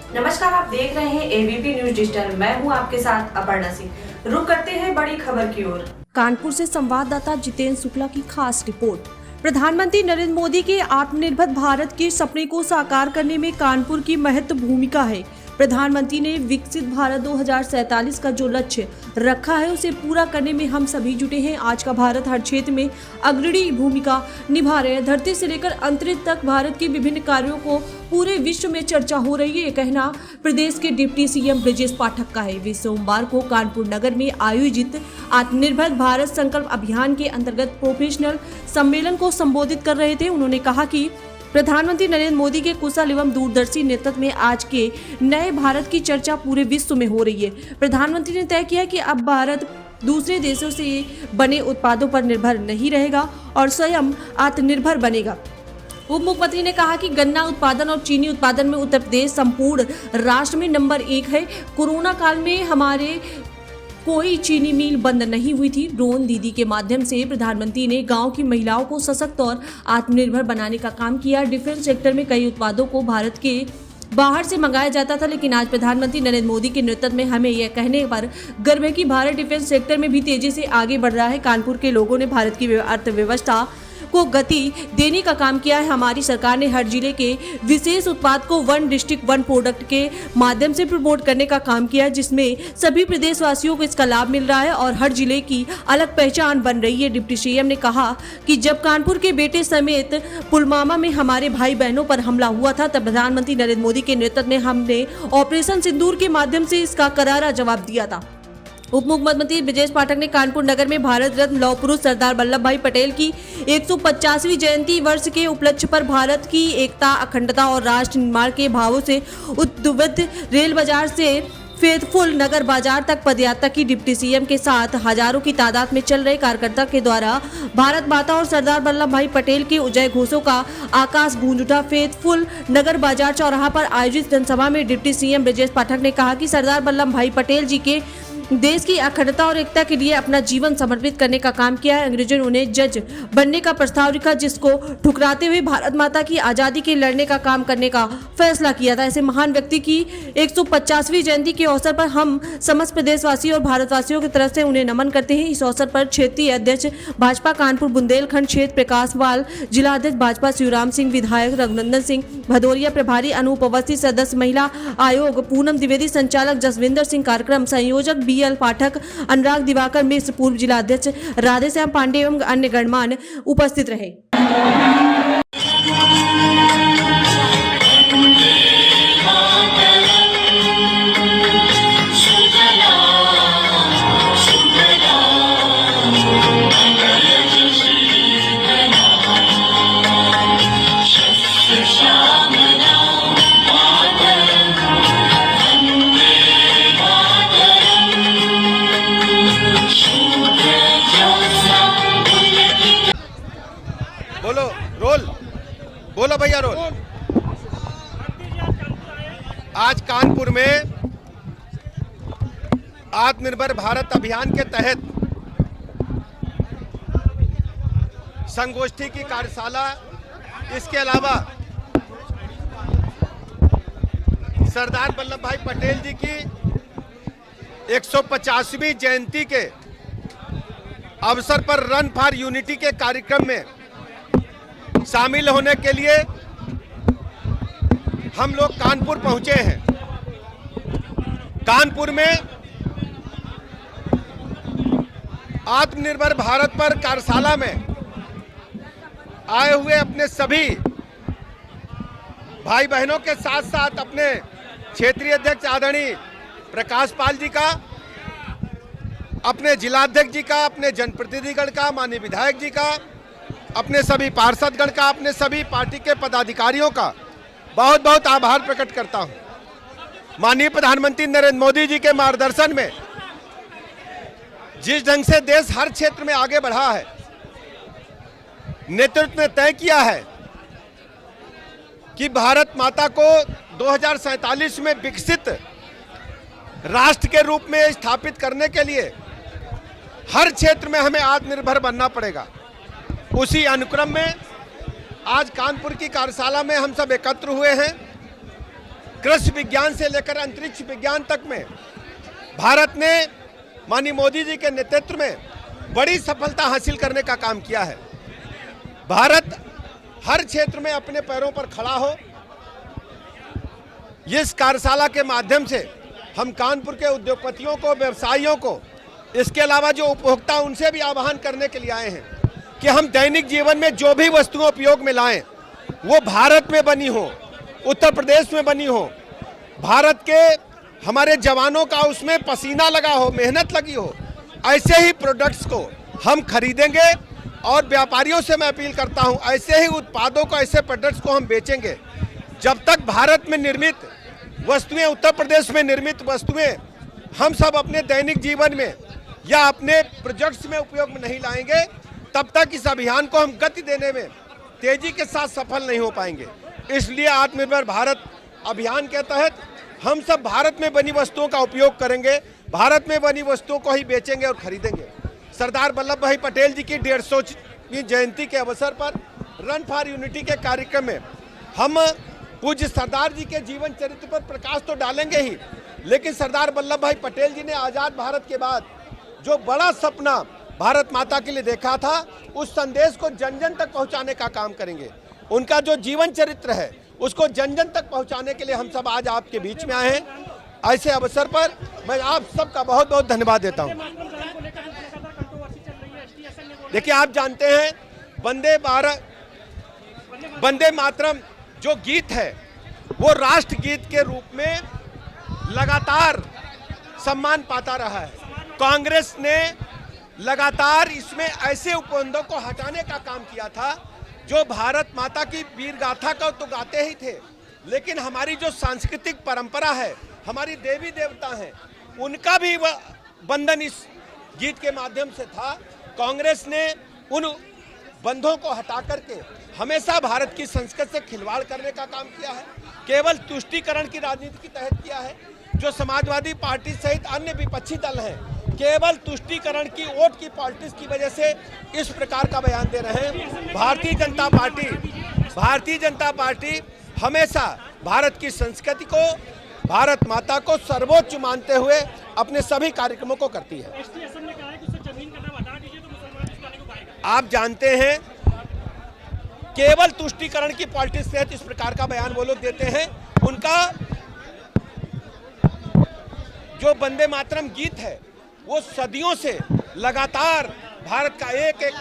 नमस्कार, आप देख रहे हैं एबीपी न्यूज डिजिटल। मैं हूं आपके साथ अपर्णा सिंह। रुक करते हैं बड़ी खबर की ओर। कानपुर से संवाददाता जितेंद्र शुक्ला की खास रिपोर्ट। प्रधानमंत्री नरेंद्र मोदी के आत्मनिर्भर भारत के सपने को साकार करने में कानपुर की महत्वपूर्ण भूमिका है। प्रधानमंत्री ने विकसित भारत 2047 का जो लक्ष्य रखा है उसे पूरा करने में हम सभी जुटे हैं। आज का भारत हर क्षेत्र में अग्रणी भूमिका निभा रहे हैं। धरती से लेकर अंतरिक्ष तक भारत के विभिन्न कार्यों को पूरे विश्व में चर्चा हो रही है। ये कहना प्रदेश के डिप्टी सीएम ब्रजेश पाठक का है। वे सोमवार को कानपुर नगर में आयोजित आत्मनिर्भर भारत संकल्प अभियान के अंतर्गत प्रोफेशनल सम्मेलन को संबोधित कर रहे थे। उन्होंने कहा कि प्रधानमंत्री नरेंद्र मोदी के कुशल एवं दूरदर्शी नेतृत्व में आज के नए भारत की चर्चा पूरे विश्व में हो रही है। प्रधानमंत्री ने तय किया कि अब भारत दूसरे देशों से बने उत्पादों पर निर्भर नहीं रहेगा और स्वयं आत्मनिर्भर बनेगा। उप मुख्यमंत्री ने कहा कि गन्ना उत्पादन और चीनी उत्पादन में उत्तर प्रदेश संपूर्ण राष्ट्र में नंबर 1 है। कोरोना काल में हमारे कोई चीनी मिल बंद नहीं हुई थी। ड्रोन दीदी के माध्यम से प्रधानमंत्री ने गांव की महिलाओं को सशक्त और आत्मनिर्भर बनाने का काम किया। डिफेंस सेक्टर में कई उत्पादों को भारत के बाहर से मंगाया जाता था, लेकिन आज प्रधानमंत्री नरेंद्र मोदी के नेतृत्व में हमें यह कहने पर गर्व है कि भारत डिफेंस सेक्टर में भी तेजी से आगे बढ़ रहा है। कानपुर के लोगों ने भारत की अर्थव्यवस्था को गति देने का काम किया है। हमारी सरकार ने हर जिले के विशेष उत्पाद को वन डिस्ट्रिक्ट वन प्रोडक्ट के माध्यम से प्रमोट करने का काम किया है, जिसमें सभी प्रदेशवासियों को इसका लाभ मिल रहा है और हर जिले की अलग पहचान बन रही है। डिप्टी सीएम ने कहा कि जब कानपुर के बेटे समेत पुलवामा में हमारे भाई बहनों पर हमला हुआ था, तब प्रधानमंत्री नरेंद्र मोदी के नेतृत्व में हमने ऑपरेशन सिंदूर के माध्यम से इसका करारा जवाब दिया था। उप मुख्यमंत्री ब्रजेश पाठक ने कानपुर नगर में भारत रत्न लौह पुरुष सरदार वल्लभ भाई पटेल की 150वीं जयंती वर्ष के उपलक्ष्य पर भारत की एकता, अखंडता और राष्ट्र निर्माण के भावों से उद्बुद्ध रेल बाजार से फेथफुल नगर बाजार तक पदयात्रा की। डिप्टी सीएम के साथ हजारों की तादाद में चल रहे कार्यकर्ता के द्वारा भारत माता और सरदार वल्लभ भाई पटेल के जय घोषों का आकाश गूंज उठा। फेथफुल नगर बाजार चौराहा पर आयोजित जनसभा में डिप्टी सीएम ब्रजेश पाठक ने कहा कि सरदार वल्लभ भाई पटेल जी के देश की अखंडता और एकता के लिए अपना जीवन समर्पित करने का काम किया है। अंग्रेजों ने उन्हें जज बनने का प्रस्ताव रखा, जिसको ठुकराते हुए भारत माता की आजादी के लड़ने का काम करने का फैसला किया था। ऐसे महान व्यक्ति की 150वीं जयंती के अवसर पर हम समस्त प्रदेशवासी और भारतवासियों की तरफ से उन्हें नमन करते हैं। इस अवसर पर क्षेत्रीय अध्यक्ष भाजपा कानपुर बुंदेलखंड क्षेत्र प्रकाश वाल, जिला अध्यक्ष भाजपा शिवराम सिंह, विधायक रघुनंदन सिंह भदौरिया, प्रभारी अनूप अवस्थी, सदस्य महिला आयोग पूनम द्विवेदी, संचालक जसविंदर सिंह, कार्यक्रम संयोजक बीएल पाठक, अनुराग दिवाकर मिश्र, पूर्व जिला अध्यक्ष राधेश्याम पांडे एवं अन्य गणमान्य उपस्थित रहे। बोलो रोल, बोलो भैया रोल। आज कानपुर में आत्मनिर्भर भारत अभियान के तहत संगोष्ठी की कार्यशाला, इसके अलावा सरदार वल्लभ भाई पटेल जी की 150वीं जयंती के अवसर पर रन फॉर यूनिटी के कार्यक्रम में शामिल होने के लिए हम लोग कानपुर पहुंचे हैं। कानपुर में आत्मनिर्भर भारत पर कार्यशाला में आए हुए अपने सभी भाई बहनों के साथ साथ अपने क्षेत्रीय अध्यक्ष आदरणीय प्रकाश पाल जी का, अपने जिलाध्यक्ष जी का, अपने जनप्रतिनिधिगण का, माननीय विधायक जी का, अपने सभी पार्षदगण का, अपने सभी पार्टी के पदाधिकारियों का बहुत बहुत आभार प्रकट करता हूं। माननीय प्रधानमंत्री नरेंद्र मोदी जी के मार्गदर्शन में जिस ढंग से देश हर क्षेत्र में आगे बढ़ा है, नेतृत्व ने तय किया है कि भारत माता को 2047 में विकसित राष्ट्र के रूप में स्थापित करने के लिए हर क्षेत्र में हमें आत्मनिर्भर बनना पड़ेगा। उसी अनुक्रम में आज कानपुर की कार्यशाला में हम सब एकत्र हुए हैं। कृषि विज्ञान से लेकर अंतरिक्ष विज्ञान तक में भारत ने माननीय मोदी जी के नेतृत्व में बड़ी सफलता हासिल करने का काम किया है। भारत हर क्षेत्र में अपने पैरों पर खड़ा हो, इस कार्यशाला के माध्यम से हम कानपुर के उद्योगपतियों को, व्यवसायियों को, इसके अलावा जो उपभोक्ता, उनसे भी आह्वान करने के लिए आए हैं कि हम दैनिक जीवन में जो भी वस्तुएं उपयोग में लाएं वो भारत में बनी हो, उत्तर प्रदेश में बनी हो, भारत के हमारे जवानों का उसमें पसीना लगा हो, मेहनत लगी हो, ऐसे ही प्रोडक्ट्स को हम खरीदेंगे। और व्यापारियों से मैं अपील करता हूं, ऐसे ही उत्पादों को, ऐसे प्रोडक्ट्स को हम बेचेंगे। जब तक भारत में निर्मित वस्तुएं, उत्तर प्रदेश में निर्मित वस्तुएं हम सब अपने दैनिक जीवन में या अपने प्रोजेक्ट्स में उपयोग में नहीं लाएंगे, तब तक इस अभियान को हम गति देने में तेजी के साथ सफल नहीं हो पाएंगे। इसलिए आत्मनिर्भर भारत अभियान के तहत हम सब भारत में बनी वस्तुओं का उपयोग करेंगे, भारत में बनी वस्तुओं को ही बेचेंगे और खरीदेंगे। सरदार वल्लभ भाई पटेल जी की 150वीं जयंती के अवसर पर रन फॉर यूनिटी के कार्यक्रम में हम पूज्य सरदार जी के जीवन चरित्र पर प्रकाश तो डालेंगे ही, लेकिन सरदार वल्लभ भाई पटेल जी ने आज़ाद भारत के बाद जो बड़ा सपना भारत माता के लिए देखा था, उस संदेश को जन जन तक पहुंचाने का काम करेंगे। उनका जो जीवन चरित्र है उसको जन जन तक पहुंचाने के लिए हम सब आज आपके बीच में आए हैं। ऐसे अवसर पर मैं आप सबका बहुत बहुत धन्यवाद देता हूं। देखिए, आप जानते हैं वंदे मातरम जो गीत है वो राष्ट्र गीत के रूप में लगातार सम्मान पाता रहा है। कांग्रेस ने लगातार इसमें ऐसे उपबंधों को हटाने का काम किया था जो भारत माता की वीर गाथा को तो गाते ही थे, लेकिन हमारी जो सांस्कृतिक परंपरा है, हमारी देवी देवता हैं, उनका भी बंधन इस गीत के माध्यम से था। कांग्रेस ने उन बंधों को हटा करके हमेशा भारत की संस्कृति से खिलवाड़ करने का काम किया है, केवल तुष्टीकरण की राजनीति के तहत किया है। जो समाजवादी पार्टी सहित अन्य विपक्षी दल हैं, केवल तुष्टीकरण की, वोट की पॉलिटिक्स की वजह से इस प्रकार का बयान दे रहे हैं। भारतीय जनता पार्टी हमेशा भारत की संस्कृति को, भारत माता को सर्वोच्च मानते हुए अपने सभी कार्यक्रमों को करती है। आप जानते हैं, केवल तुष्टीकरण की पॉलिटिक्स के तहत इस प्रकार का बयान वो लोग देते हैं। उनका जो वंदे मातरम गीत है वो सदियों से लगातार भारत का एक एक